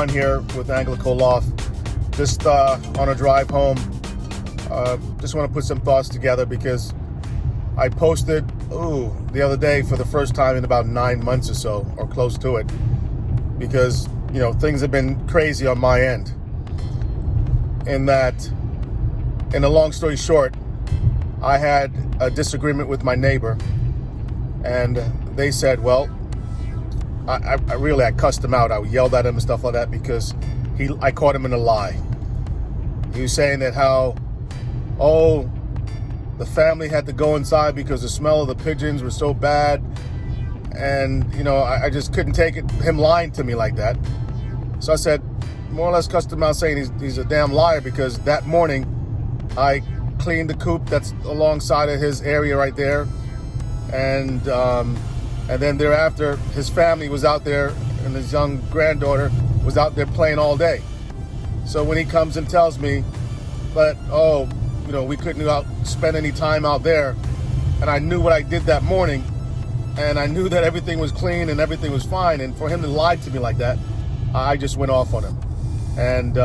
Con here with Anglico Loft. Just on a drive home, just want to put some thoughts together because I posted the other day for the first time in about 9 months or so, or close to it, because things have been crazy on my end. In a long story short, I had a disagreement with my neighbor, and they said, well, I cussed him out. I yelled at him and stuff like that because I caught him in a lie. He was saying that the family had to go inside because the smell of the pigeons was so bad. And, I just couldn't take it, him lying to me like that. So I said, more or less cussed him out, saying he's a damn liar, because that morning I cleaned the coop that's alongside of his area right there. And then thereafter, his family was out there, and his young granddaughter was out there playing all day. So when he comes and tells me that, we couldn't spend any time out there, and I knew what I did that morning, and I knew that everything was clean and everything was fine, and for him to lie to me like that, I just went off on him. And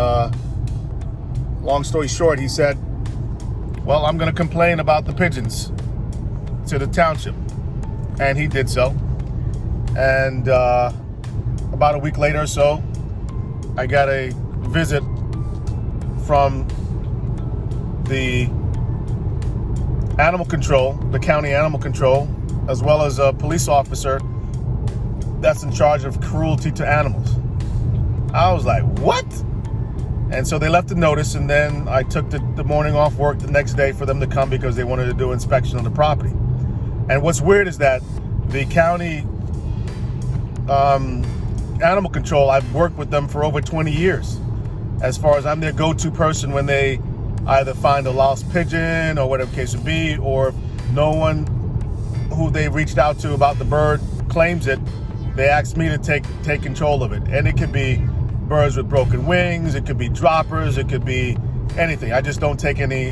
long story short, he said, well, I'm going to complain about the pigeons to the township. And he did so. And about a week later or so, I got a visit from the animal control, the county animal control, as well as a police officer that's in charge of cruelty to animals. I was like, what? And so they left a notice, and then I took the morning off work the next day for them to come because they wanted to do inspection on the property. And what's weird is that the county animal control, I've worked with them for over 20 years. As far as I'm their go-to person when they either find a lost pigeon or whatever the case would be, or if no one who they reached out to about the bird claims it, they ask me to take control of it. And it could be birds with broken wings, it could be droppers, it could be anything. I just don't take any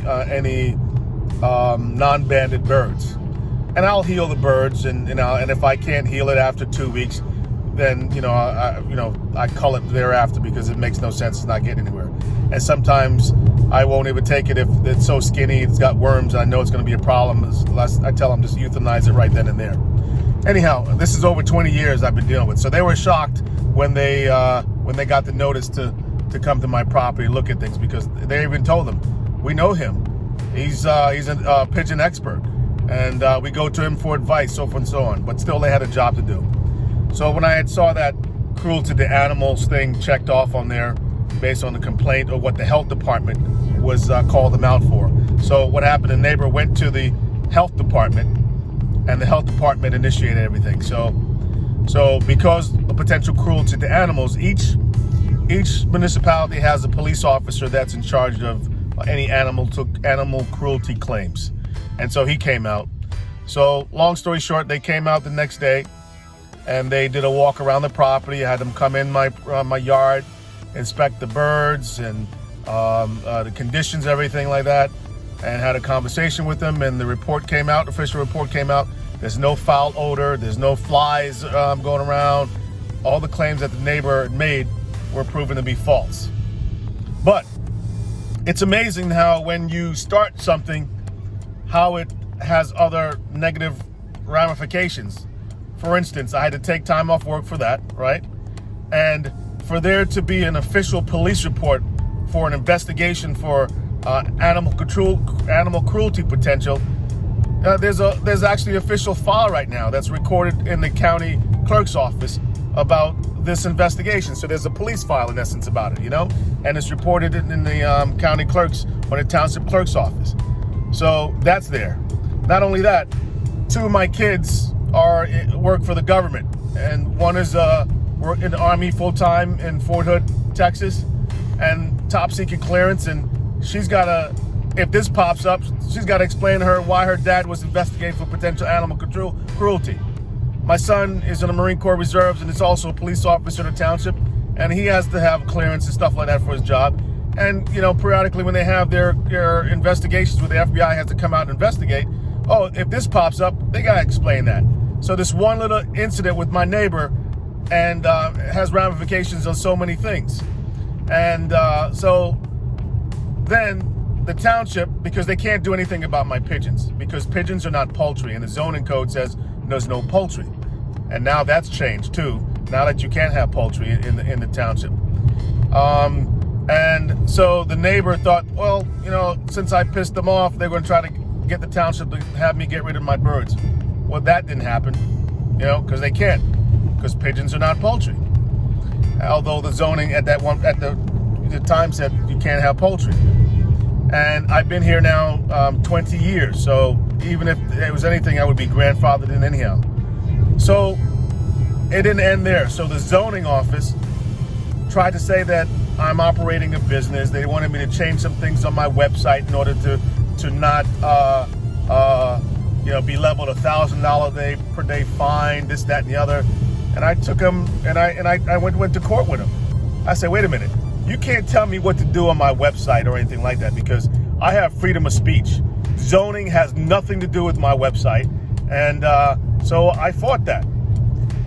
non-banded birds. And I'll heal the birds, and if I can't heal it after 2 weeks, then I cull it thereafter, because it makes no sense. It's not getting anywhere. And sometimes I won't even take it if it's so skinny, it's got worms, and I know it's going to be a problem. I tell them just euthanize it right then and there. Anyhow, this is over 20 years I've been dealing with. So they were shocked when they got the notice to come to my property, look at things, because they even told them, we know him. He's a pigeon expert. And we go to him for advice, so forth and so on. But still, they had a job to do. So when I saw that cruelty to animals thing checked off on there, based on the complaint or what the health department was called them out for. So what happened? The neighbor went to the health department, and the health department initiated everything. So because of potential cruelty to animals, each municipality has a police officer that's in charge of any animal cruelty claims. And so he came out. So long story short, they came out the next day, and they did a walk around the property. I had them come in my yard, inspect the birds and the conditions, everything like that, and had a conversation with them. And the report came out, official report came out. There's no foul odor. There's no flies going around. All the claims that the neighbor made were proven to be false. But it's amazing how when you start something, how it has other negative ramifications. For instance, I had to take time off work for that, right? And for there to be an official police report for an investigation for animal cruelty potential, there's actually an official file right now that's recorded in the county clerk's office about this investigation. So there's a police file in essence about it, and it's reported in the county clerk's or the township clerk's office. So that's there. Not only that, 2 of my kids work for the government, and one is work in the Army full-time in Fort Hood, Texas, and top secret clearance. And if this pops up, she's got to explain to her why her dad was investigating for potential animal cruelty. My son is in the Marine Corps Reserves, and is also a police officer in the township, and he has to have clearance and stuff like that for his job. And, periodically when they have their investigations where the FBI has to come out and investigate, if this pops up, they got to explain that. So this one little incident with my neighbor and it has ramifications on so many things. And so then the township, because they can't do anything about my pigeons, because pigeons are not poultry, and the zoning code says there's no poultry. And now that's changed too, now that you can't have poultry in the township. And so the neighbor thought, well, you know, since I pissed them off, they're going to try to get the township to have me get rid of my birds. Well, that didn't happen, you know, because they can't, because pigeons are not poultry. Although the zoning at the time said you can't have poultry. And I've been here now 20 years, so even if it was anything, I would be grandfathered in anyhow. So it didn't end there. So the zoning office tried to say that I'm operating a business. They wanted me to change some things on my website in order to not be leveled $1,000 per day fine, this, that, and the other. And I took them and I went to court with them. I said, wait a minute, you can't tell me what to do on my website or anything like that, because I have freedom of speech. Zoning has nothing to do with my website. And so I fought that.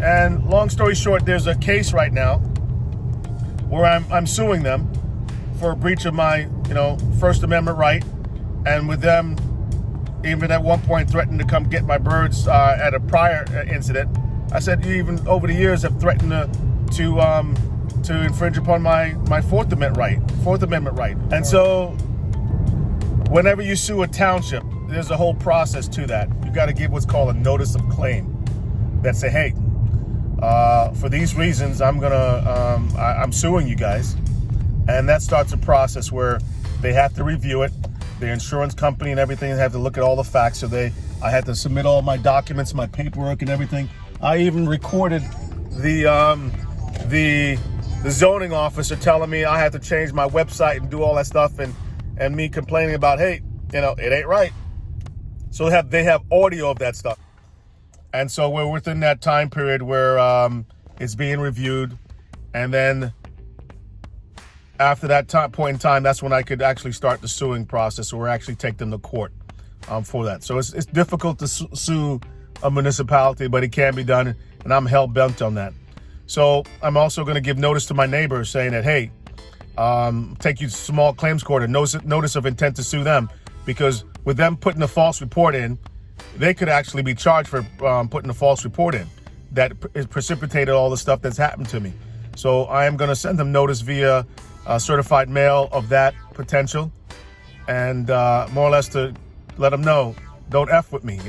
And long story short, there's a case right now where I'm suing them for a breach of my, First Amendment right. And with them, even at one point threatened to come get my birds at a prior incident. I said, you even over the years have threatened to infringe upon my Fourth Amendment right. And so whenever you sue a township, there's a whole process to that. You got to give what's called a notice of claim that say, hey, for these reasons, I'm suing you guys. And that starts a process where they have to review it. The insurance company and everything have to look at all the facts. So I had to submit all my documents, my paperwork and everything. I even recorded the zoning officer telling me I had to change my website and do all that stuff, and me complaining about, hey, it ain't right. So they have audio of that stuff. And so we're within that time period where it's being reviewed. And then after that point in time, that's when I could actually start the suing process, or actually take them to court for that. So it's difficult to sue a municipality, but it can be done. And I'm hell bent on that. So I'm also going to give notice to my neighbors saying that, hey, take you to small claims court and notice of intent to sue them, because with them putting a false report in, they could actually be charged for putting a false report in that precipitated all the stuff that's happened to me. So I am going to send them notice via certified mail of that potential, and more or less to let them know, don't F with me,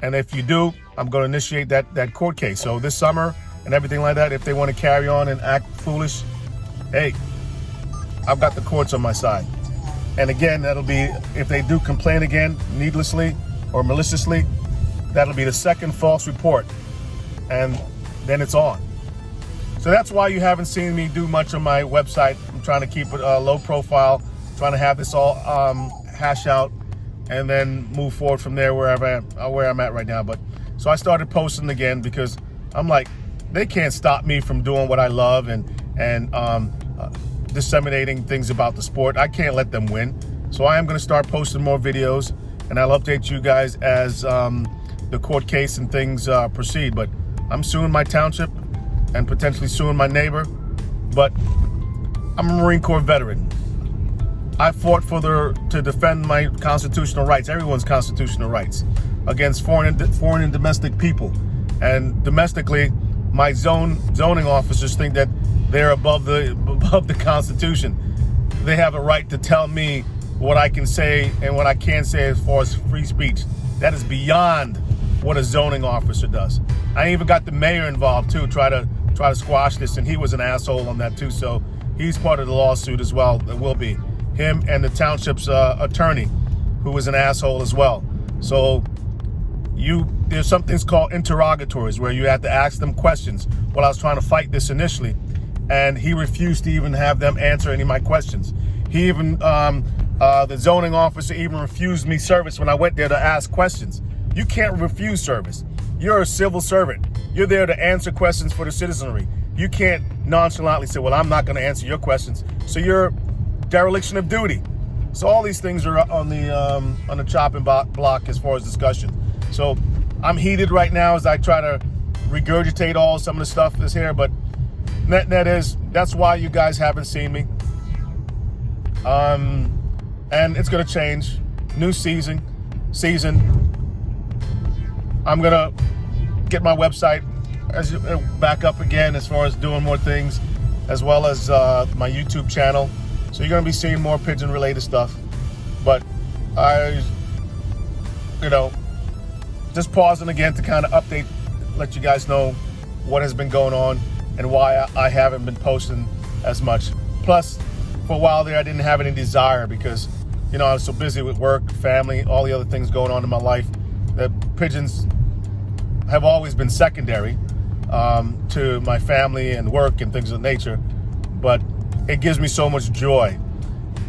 And if you do, I'm going to initiate that court case. So this summer and everything like that, if they want to carry on and act foolish, hey, I've got the courts on my side. And again, that'll be, if they do complain again, needlessly or maliciously, that'll be the second false report. And then it's on. So that's why you haven't seen me do much on my website. I'm trying to keep it low profile, trying to have this all hash out, and then move forward from there where I'm at right now. But so I started posting again, because I'm like, they can't stop me from doing what I love and disseminating things about the sport. I can't let them win. So I am going to start posting more videos, and I'll update you guys as the court case and things proceed. But I'm suing my township and potentially suing my neighbor. But I'm a Marine Corps veteran. I fought to defend my constitutional rights, everyone's constitutional rights, against foreign and domestic people. And domestically, my zoning officers think that they're above the Constitution. They have a right to tell me what I can say and what I can't say as far as free speech. That is beyond what a zoning officer does. I even got the mayor involved too, try to squash this, and he was an asshole on that too. So he's part of the lawsuit as well. It will be him and the township's attorney, who was an asshole as well. So there's some things called interrogatories where you have to ask them questions. Well, I was trying to fight this initially, and he refused to even have them answer any of my questions. He even, the zoning officer even refused me service when I went there to ask questions. You can't refuse service. You're a civil servant. You're there to answer questions for the citizenry. You can't nonchalantly say, well, I'm not going to answer your questions. So you're dereliction of duty. So all these things are on the chopping block as far as discussion. So I'm heated right now as I try to regurgitate all some of the stuff that's here, but net is, that's why you guys haven't seen me. And it's gonna change. New season. I'm gonna get my website back up again as far as doing more things, as well as my YouTube channel. So you're gonna be seeing more pigeon related stuff. But just pausing again to kind of update, let you guys know what has been going on and why I haven't been posting as much. Plus, for a while there, I didn't have any desire because, I was so busy with work, family, all the other things going on in my life, that pigeons have always been secondary to my family and work and things of nature. But it gives me so much joy.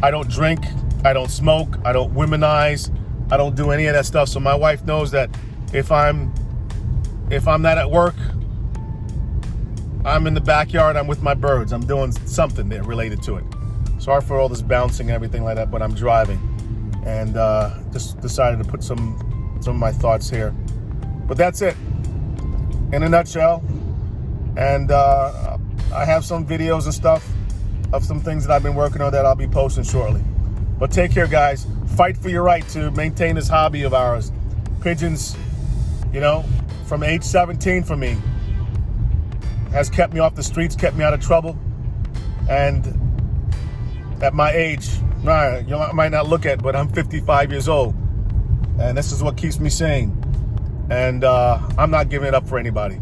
I don't drink, I don't smoke, I don't womanize, I don't do any of that stuff. So my wife knows that if I'm not at work, I'm in the backyard, I'm with my birds, I'm doing something there related to it. Sorry for all this bouncing and everything like that, but I'm driving. And just decided to put some of my thoughts here. But that's it, in a nutshell. And I have some videos and stuff of some things that I've been working on that I'll be posting shortly. But take care, guys. Fight for your right to maintain this hobby of ours. Pigeons, from age 17 for me, has kept me off the streets, kept me out of trouble. And at my age, you might not look at, but I'm 55 years old. And this is what keeps me sane. And I'm not giving it up for anybody.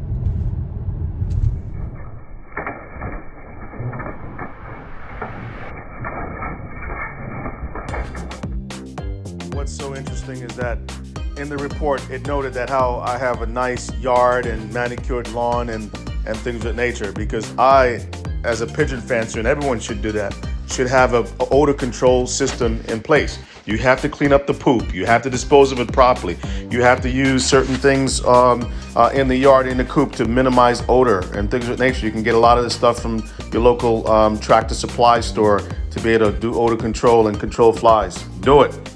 What's so interesting is that in the report, it noted that how I have a nice yard and manicured lawn and things of that nature, because I, as a pigeon fancier, and everyone should do that, should have a odor control system in place. You have to clean up the poop. You have to dispose of it properly. You have to use certain things in the yard, in the coop, to minimize odor and things of that nature. You can get a lot of this stuff from your local tractor supply store to be able to do odor control and control flies. Do it.